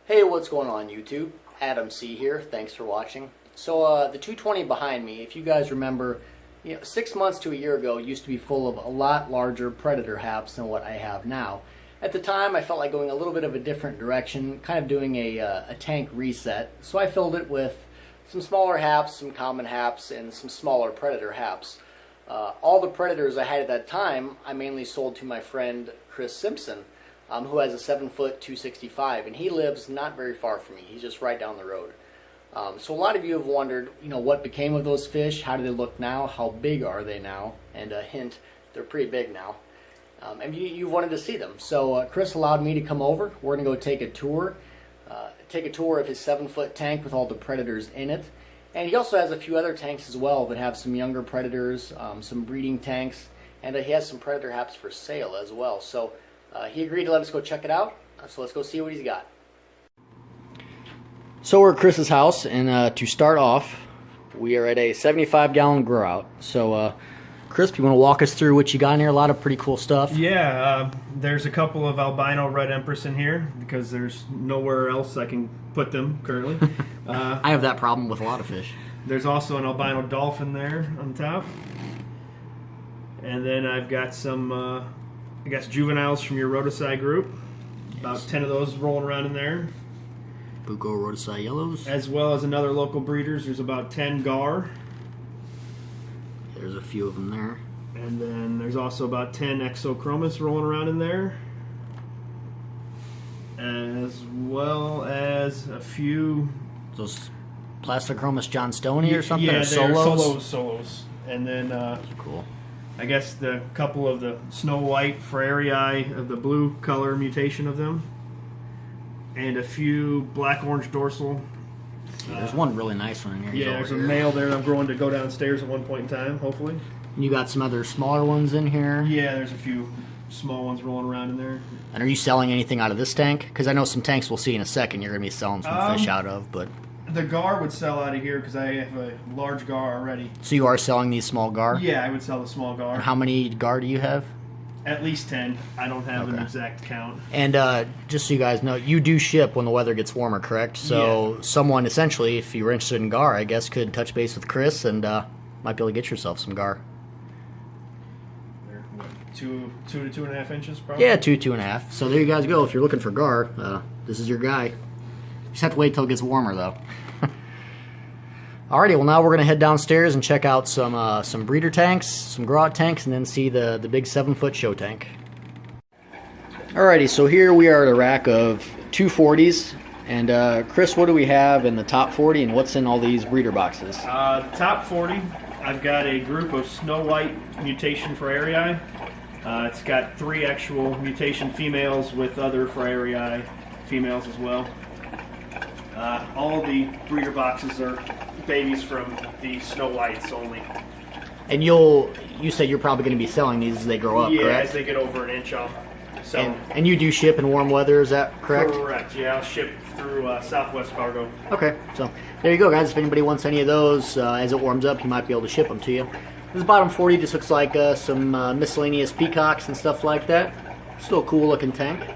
Hey, what's going on YouTube? Adam C here. Thanks for watching. So the 220 behind me, if you guys remember, 6 months to a year ago, used to be full of a lot larger predator haps than what I have now. At the time, I felt like going a little bit of a different direction, kind of doing a tank reset. So I filled it with some smaller haps, some common haps, and some smaller predator haps. All the predators I had at that time, I mainly sold to my friend Chris Simpson, who has a 7-foot 265, and he lives not very far from me. He's just right down the road. So a lot of you have wondered, what became of those fish? How do they look now? How big are they now? And a hint, they're pretty big now. And you wanted to see them. So Chris allowed me to come over. We're going to go take a tour. Take a tour of his 7-foot tank with all the predators in it. And he also has a few other tanks as well that have some younger predators, some breeding tanks, and he has some predator haps for sale as well. So he agreed to let us go check it out, so let's go see what he's got. So we're at Chris's house, and to start off, we are at a 75-gallon grow out. So Chris, you want to walk us through what you got in here? A lot of pretty cool stuff. Yeah, there's a couple of albino red empress in here because there's nowhere else I can put them currently. I have that problem with a lot of fish. There's also an albino dolphin there on top. And then I've got some, I guess, juveniles from your rhodocii group. About 10 of those rolling around in there. Bucco rhodocii yellows. As well as another local breeders. There's about 10 gar. There's a few of them there. And then there's also about 10 exochromis rolling around in there. As well as a few... Those Plastochromis Johnstonii or something? Yeah, or they're solos. And then... cool. I guess the couple of the snow white Ferrerii of the blue color mutation of them. And a few black-orange dorsal. There's one really nice one in here. Yeah, there's a male there I'm growing to go downstairs at one point in time, hopefully. And you got some other smaller ones in here? Yeah, there's a few small ones rolling around in there. And are you selling anything out of this tank? Because I know some tanks we'll see in a second you're going to be selling some fish out of, but... The gar would sell out of here because I have a large gar already. So you are selling these small gar? Yeah, I would sell the small gar. And how many gar do you have? At least 10. I don't have an exact count. And just so you guys know, you do ship when the weather gets warmer, correct? So someone, essentially, if you were interested in gar, I guess, could touch base with Chris and might be able to get yourself some gar. They're, what, 2 to 2.5 inches, probably? Yeah, 2.5. So there you guys go. If you're looking for gar, this is your guy. You just have to wait till it gets warmer, though. Alrighty, well now we're going to head downstairs and check out some breeder tanks, some grow out tanks, and then see the big 7-foot show tank. Alrighty, so here we are at a rack of 240s. And Chris, what do we have in the top 40 and what's in all these breeder boxes? The top 40, I've got a group of snow white mutation Ferrerii. It's got 3 actual mutation females with other Ferrerii females as well. All the breeder boxes are babies from the snow whites only. And you said you're probably going to be selling these as they grow up, yeah, correct? As they get over an inch, I'll sell them. And you do ship in warm weather, is that correct? Correct, yeah, I'll ship through Southwest Cargo. Okay, so there you go, guys. If anybody wants any of those, as it warms up, you might be able to ship them to you. This bottom 40 just looks like some miscellaneous peacocks and stuff like that. Still a cool looking tank.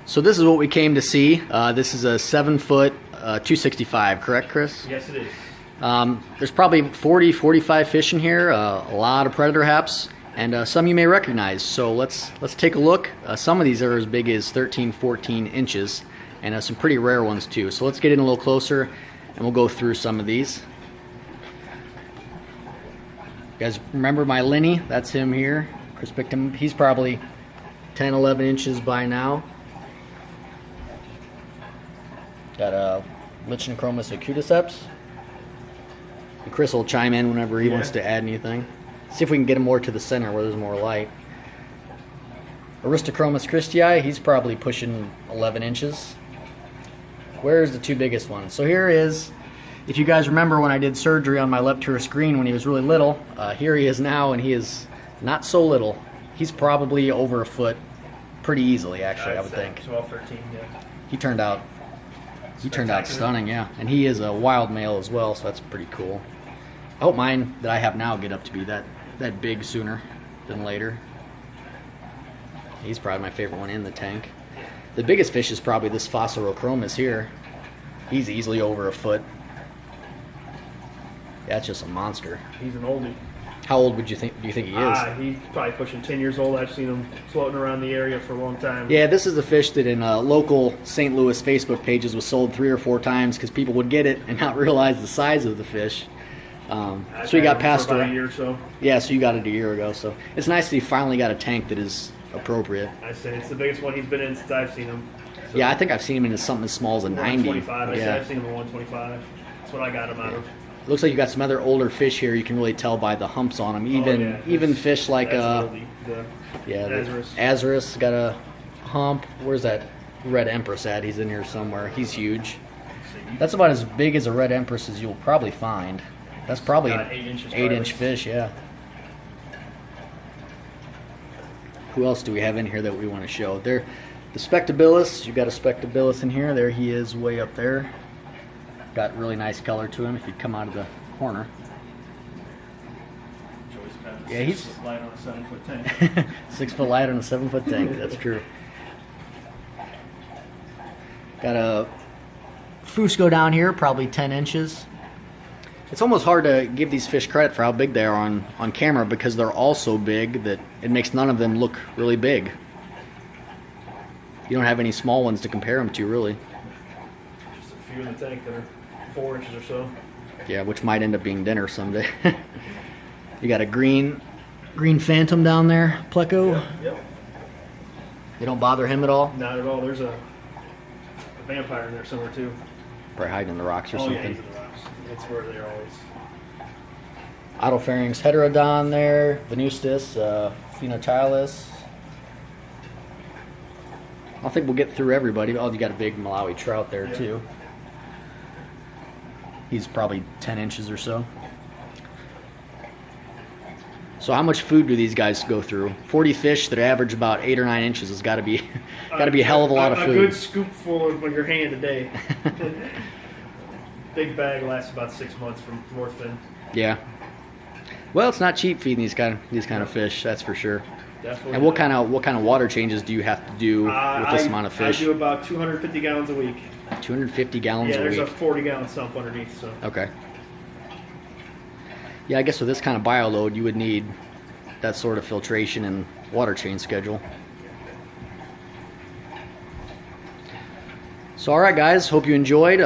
So this is what we came to see. This is a 7-foot 265, correct, Chris? Yes, it is. There's probably 40, 45 fish in here, a lot of predator haps, and some you may recognize. So let's take a look. Some of these are as big as 13, 14 inches, and some pretty rare ones too. So let's get in a little closer, and we'll go through some of these. You guys remember my Lenny? That's him here. Chris picked him. He's probably 10, 11 inches by now. Got a Lichenochromis acuticeps. And Chris will chime in whenever he wants to add anything. See if we can get him more to the center where there's more light. Aristochromis christii, he's probably pushing 11 inches. Where's the 2 biggest ones? So here is, if you guys remember when I did surgery on my Lepturus green when he was really little, here he is now, and he is not so little. He's probably over a foot pretty easily, actually, I would think. 12, 13, yeah. He turned out stunning, yeah. And he is a wild male as well, so that's pretty cool. I hope mine that I have now get up to be that big sooner than later. He's probably my favorite one in the tank. The biggest fish is probably this Phosphorochromis here. He's easily over a foot. That's just a monster. He's an oldie. How old do you think he is? He's probably pushing 10 years old. I've seen him floating around the area for a long time. Yeah, this is a fish that in local St. Louis Facebook pages was sold 3 or 4 times because people would get it and not realize the size of the fish. So he got passed around around. a year or so. Yeah, so you got it a year ago. So it's nice that he finally got a tank that is appropriate. I say it's the biggest one he's been in since I've seen him. So Yeah, I think I've seen him in something as small as a 90. 125. I say Yeah. I've seen him at 125. That's what I got him out of. Looks like you got some other older fish here. You can really tell by the humps on them. Even fish like that's the the Azurus. Azurus got a hump. Where's that red empress at? He's in here somewhere. He's huge. That's about as big as a red empress as you'll probably find. That's probably an 8 inches. 8-inch fish. Yeah. Who else do we have in here that we want to show? There, the Spectabilis. You got a Spectabilis in here. There he is, way up there. Got really nice color to him if you come out of the corner. Yeah, he's light on a 7-foot tank. 6 foot light on a 7-foot tank. That's true. Got a Fusco down here, probably 10 inches. It's almost hard to give these fish credit for how big they are on camera because they're all so big that it makes none of them look really big. You don't have any small ones to compare them to, really. Just a few in the tank that are 4 inches or so. Yeah, which might end up being dinner someday. You got a green phantom down there, Pleco. Yep. They don't bother him at all? Not at all. There's a vampire in there somewhere too. Probably hiding in the rocks or Yeah, something. he's in the rocks. That's where they're always. Otopharynx heterodon there, Venustus, Phenotylis. I think we'll get through everybody. Oh, you got a big Malawi trout there too. He's probably 10 inches or so. So how much food do these guys go through? 40 fish that average about 8 or 9 inches has got to be a hell of a lot of food. A good scoopful of your hand a day. Big bag lasts about 6 months from Morphin. Yeah. Well, it's not cheap feeding these kind of fish. That's for sure. Definitely. And what kind of water changes do you have to do with this amount of fish? I do about 250 gallons a week. 250 gallons a week. Yeah, there's a 40-gallon sump underneath. So. Okay. Yeah, I guess with this kind of bio load, you would need that sort of filtration and water change schedule. So, all right, guys, hope you enjoyed.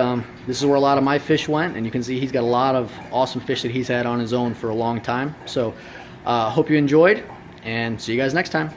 This is where a lot of my fish went, and you can see he's got a lot of awesome fish that he's had on his own for a long time. So, hope you enjoyed, and see you guys next time.